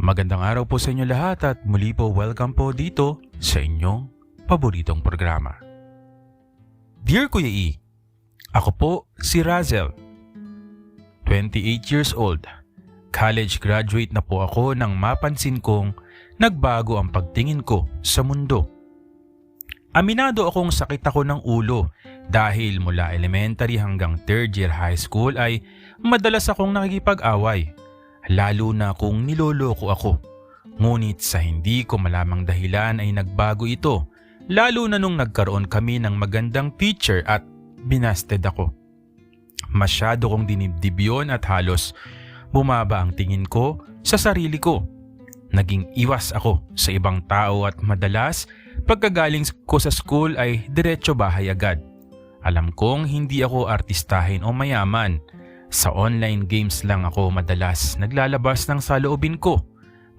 Magandang araw po sa inyo lahat at muli po welcome po dito sa inyong paboritong programa. Dear Kuya E, ako po si Razel, 28 years old. College graduate na po ako nang mapansin kong nagbago ang pagtingin ko sa mundo. Aminado akong sakit ako ng ulo dahil mula elementary hanggang 3rd year high school ay madalas akong nakikipag-away. Lalo na kung niloloko ako. Ngunit sa hindi ko malamang dahilan ay nagbago ito, lalo na nung nagkaroon kami ng magandang teacher at binasted ako. Masyado kong dinibdib yun at halos bumaba ang tingin ko sa sarili ko. Naging iwas ako sa ibang tao at madalas pagkagaling ko sa school ay diretso bahay agad. Alam kong hindi ako artistahin o mayaman. Sa online games lang ako madalas naglalabas ng saloobin ko.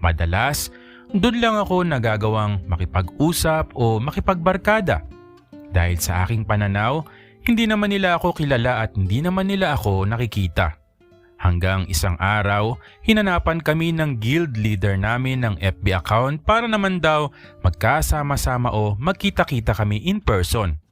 Madalas, doon lang ako nagagawang makipag-usap o makipagbarkada. Dahil sa aking pananaw, hindi naman nila ako kilala at hindi naman nila ako nakikita. Hanggang isang araw, hinanapan kami ng guild leader namin ng FB account para naman daw magkasama-sama o magkita-kita kami in person.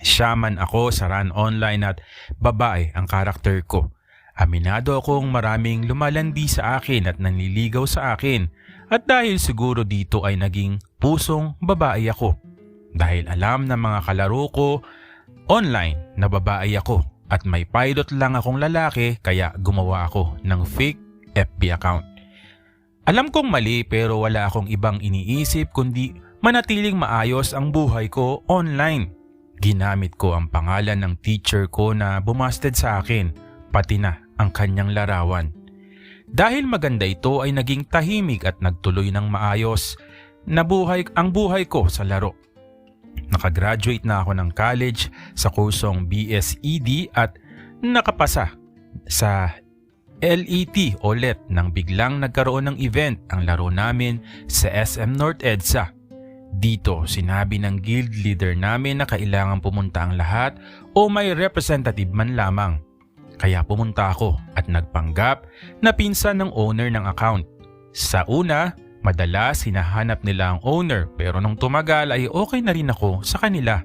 Siya man ako sa run online at babae ang karakter ko. Aminado akong maraming lumalandi sa akin at nanliligaw sa akin at dahil siguro dito ay naging pusong babae ako. Dahil alam ng mga kalaro ko online na babae ako at may pilot lang akong lalaki kaya gumawa ako ng fake FB account. Alam kong mali pero wala akong ibang iniisip kundi manatiling maayos ang buhay ko online. Ginamit ko ang pangalan ng teacher ko na bumasted sa akin, pati na ang kanyang larawan. Dahil maganda ito ay naging tahimik at nagtuloy ng maayos na ang buhay ko sa laro. Nakagraduate na ako ng college sa kursong BSED at nakapasa sa LET o LET nang biglang nagkaroon ng event ang laro namin sa SM North EDSA. Dito sinabi ng guild leader namin na kailangan pumunta ang lahat o may representative man lamang. Kaya pumunta ako at nagpanggap na pinsan ng owner ng account. Sa una, madalas hinahanap nila ang owner pero nung tumagal ay okay na rin ako sa kanila.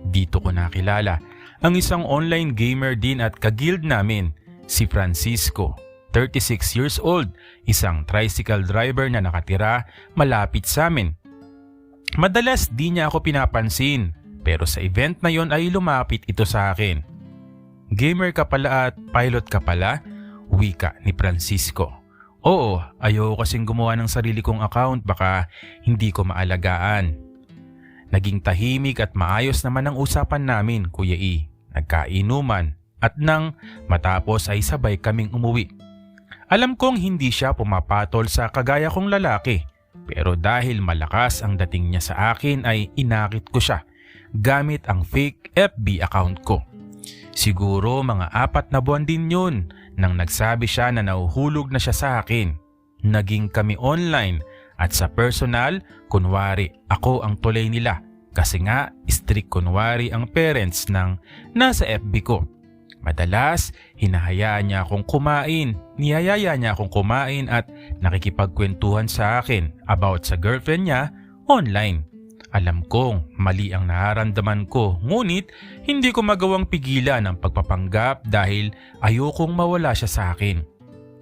Dito ko nakilala ang isang online gamer din at ka-guild namin, si Francisco, 36 years old, isang tricycle driver na nakatira malapit sa amin. Madalas di niya ako pinapansin pero sa event na yon ay lumapit ito sa akin. Gamer ka pala at pilot ka pala? Wika ni Francisco. Oo, ayoko kasing gumawa ng sarili kong account baka hindi ko maalagaan. Naging tahimik at maayos naman ang usapan namin, Kuya E. Nagkainuman at nang matapos ay sabay kaming umuwi. Alam kong hindi siya pumapatol sa kagaya kong lalaki. Pero dahil malakas ang dating niya sa akin ay inakit ko siya gamit ang fake FB account ko. Siguro mga 4 na buwan din yun nang nagsabi siya na nahuhulog na siya sa akin. Naging kami online at sa personal, kunwari ako ang tulay nila kasi nga strict kunwari ang parents ng nasa FB ko. Madalas, hinahayaan niya akong kumain at nakikipagkwentuhan sa akin about sa girlfriend niya online. Alam kong mali ang nararamdaman ko ngunit hindi ko magawang pigilan ang pagpapanggap dahil ayokong mawala siya sa akin.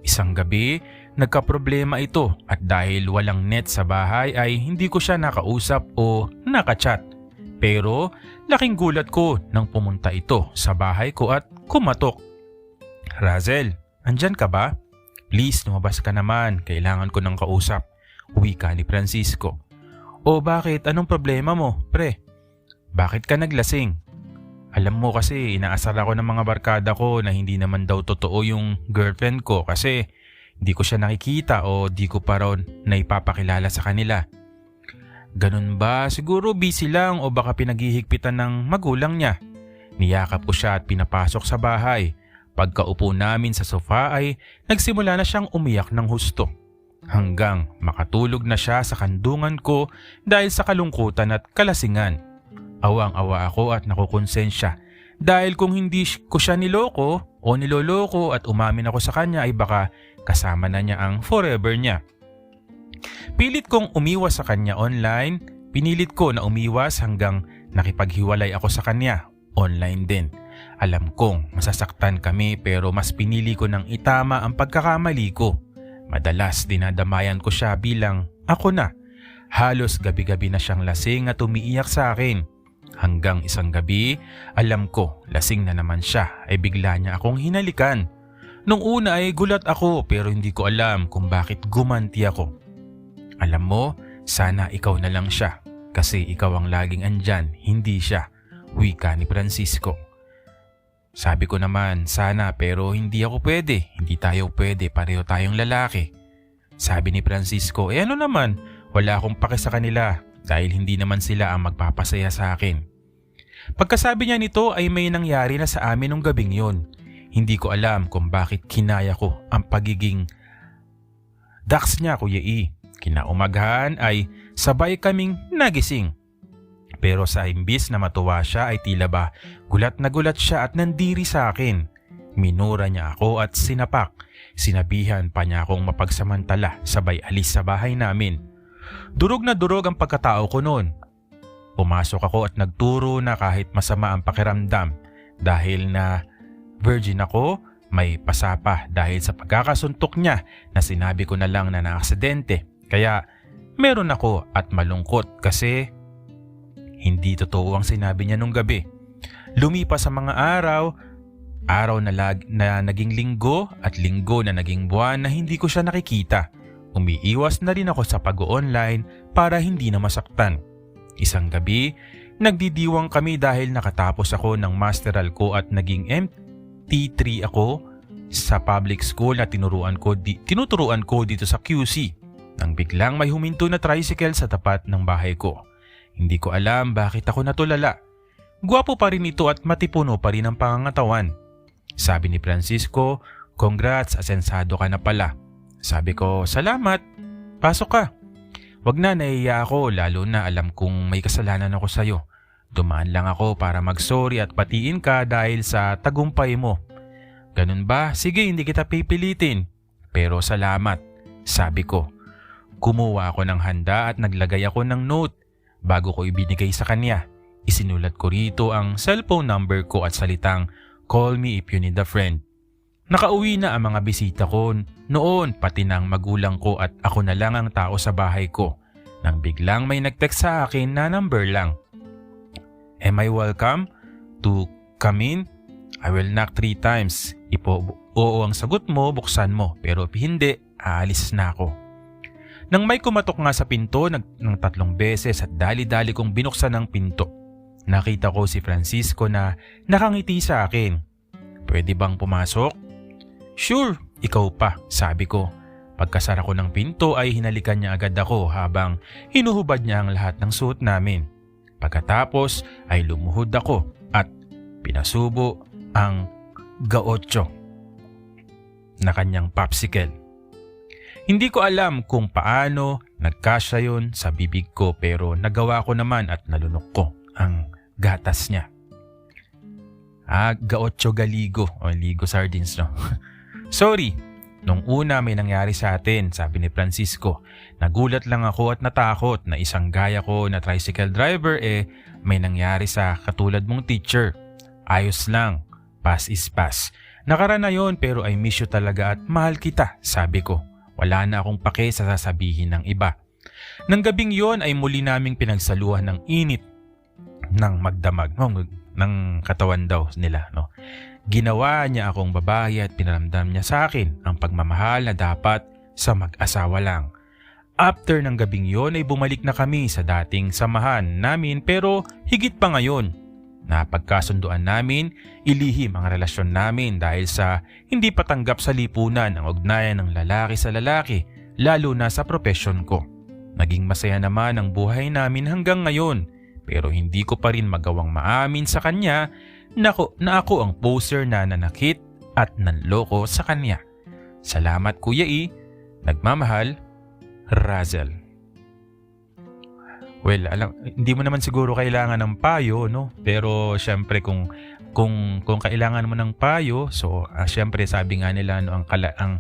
Isang gabi, nagkaproblema ito at dahil walang net sa bahay ay hindi ko siya nakausap o nakachat. Pero laking gulat ko nang pumunta ito sa bahay ko at kumatok. Razel, andyan ka ba? Please lumabas ka naman, kailangan ko ng kausap. Wika ni Francisco. O bakit? Anong problema mo, pre? Bakit ka naglasing? Alam mo kasi inaasar ako ng mga barkada ko na hindi naman daw totoo yung girlfriend ko kasi hindi ko siya nakikita o di ko pa raw naipapakilala sa kanila. Ganun ba? Siguro busy lang o baka pinaghihigpitan ng magulang niya. Niyakap ko siya at pinapasok sa bahay. Pagkaupo namin sa sofa ay nagsimula na siyang umiyak ng husto. Hanggang makatulog na siya sa kandungan ko dahil sa kalungkutan at kalasingan. Awang-awa ako at nakukonsensya dahil kung hindi ko siya niloko o niloloko at umamin ako sa kanya ay baka kasama na niya ang forever niya. Pilit kong umiwas sa kanya online, pinilit ko na umiwas hanggang nakipaghiwalay ako sa kanya online din. Alam kong masasaktan kami pero mas pinili ko ng itama ang pagkakamali ko. Madalas dinadamayan ko siya bilang ako na. Halos gabi-gabi na siyang lasing at umiiyak sa akin. Hanggang isang gabi, alam ko lasing na naman siya ay bigla niya akong hinalikan. Nung una ay gulat ako pero hindi ko alam kung bakit gumanti ako. Alam mo, sana ikaw na lang siya kasi ikaw ang laging andyan, hindi siya. Wika ni Francisco. Sabi ko naman, sana pero hindi ako pwede, hindi tayo pwede, pareho tayong lalaki. Sabi ni Francisco, ano naman, wala akong pake sa kanila dahil hindi naman sila ang magpapasaya sa akin. Pagkasabi niya nito ay may nangyari na sa amin nung gabing yun. Hindi ko alam kung bakit kinaya ko ang pagiging dax niya, Kuya E. Kinaumagahan ay sabay kaming nagising. Pero sa imbis na matuwa siya ay tila ba gulat na gulat siya at nandiri sa akin. Minura niya ako at sinapak. Sinabihan pa niya akong mapagsamantala sabay alis sa bahay namin. Durog na durog ang pagkatao ko noon. Pumasok ako at nagturo na kahit masama ang pakiramdam dahil na virgin ako, may pasapa dahil sa pagkakasuntok niya na sinabi ko na lang na naaksidente. Kaya meron ako at malungkot kasi hindi totoo ang sinabi niya nung gabi. Lumipas sa mga araw na naging linggo at linggo na naging buwan na hindi ko siya nakikita. Umiiwas na rin ako sa pag-online para hindi na masaktan. Isang gabi, nagdidiwang kami dahil nakatapos ako ng masteral ko at naging MT3 ako sa public school na tinuturuan ko dito sa QC. Nang biglang may huminto na tricycle sa tapat ng bahay ko. Hindi ko alam bakit ako natulala. Gwapo pa rin ito at matipuno pa rin ang pangangatawan. Sabi ni Francisco, congrats, asensado ka na pala. Sabi ko, salamat, pasok ka. Wag na, nahiya ako lalo na alam kong may kasalanan ako sa'yo. Dumaan lang ako para mag-sorry at patiin ka dahil sa tagumpay mo. Ganun ba? Sige, hindi kita pipilitin. Pero salamat, sabi ko. Kumuha ako ng handa at naglagay ako ng note bago ko ibinigay sa kanya. Isinulat ko rito ang cellphone number ko at salitang, call me if you need a friend. Nakauwi na ang mga bisita ko noon pati ng magulang ko at ako na lang ang tao sa bahay ko. Nang biglang may nag-text sa akin na number lang. Am I welcome to come in? I will knock 3 times. Oo ang sagot mo, buksan mo. Pero hindi, aalis na ako. Nang may kumatok nga sa pinto ng 3 beses at dali-dali kong binuksan ang pinto. Nakita ko si Francisco na nakangiti sa akin. Pwede bang pumasok? Sure, ikaw pa, sabi ko. Pagkasara ko ng pinto ay hinalikan niya agad ako habang hinuhubad niya ang lahat ng suot namin. Pagkatapos ay lumuhod ako at pinasubo ang gaotso na kanyang popsicle. Hindi ko alam kung paano nagkasya yun sa bibig ko pero nagawa ko naman at nalunok ko ang gatas niya. Gaotso galigo o ligo sardines no. Sorry, nung una may nangyari sa atin, sabi ni Francisco. Nagulat lang ako at natakot na isang gaya ko na tricycle driver may nangyari sa katulad mong teacher. Ayos lang, pass is pass. Nakaraan na yun pero I miss you talaga at mahal kita, sabi ko. Wala na akong pake sa sasabihin ng iba. Nang gabing yon ay muli naming pinagsaluhan ng init ng magdamag ng katawan daw nila. No? Ginawa niya akong babae at pinaramdam niya sa akin ang pagmamahal na dapat sa mag-asawa lang. After ng gabing yon ay bumalik na kami sa dating samahan namin pero higit pa ngayon. Napagkasunduan namin, ilihim ang relasyon namin dahil sa hindi patanggap sa lipunan ang ugnayan ng lalaki sa lalaki, lalo na sa profesyon ko. Naging masaya naman ang buhay namin hanggang ngayon, pero hindi ko pa rin magawang maamin sa kanya na ako ang poser na nanakit at nanloko sa kanya. Salamat Kuya E, nagmamahal, Razel. Well, hindi mo naman siguro kailangan ng payo, no? Pero syempre kung kailangan mo ng payo, so syempre sabi nga nila no, ang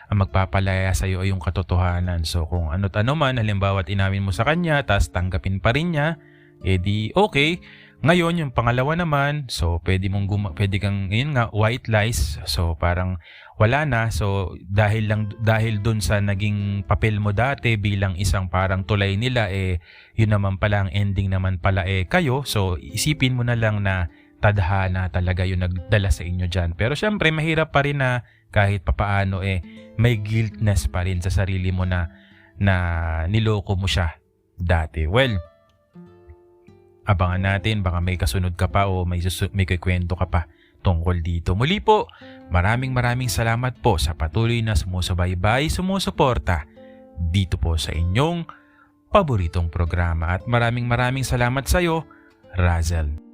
magpapalaya sa iyo ay yung katotohanan. So kung ano't ano man, halimbawa inawin mo sa kanya, tas tanggapin pa rin niya, edi okay. Ngayon, yung pangalawa naman, so pwede kang, yun nga, white lies. So parang wala na. So dahil dun sa naging papel mo dati bilang isang parang tulay nila, yun naman pala ang ending naman pala kayo. So isipin mo na lang na tadhana talaga yung nagdala sa inyo dyan. Pero syempre, mahirap pa rin na kahit papaano may guiltness pa rin sa sarili mo na niloko mo siya dati. Well, abangan natin, baka may kasunod ka pa o may kikwento ka pa tungkol dito. Muli po, maraming salamat po sa patuloy na sumusubaybay, sumusuporta dito po sa inyong paboritong programa. At maraming salamat sa iyo, Razel.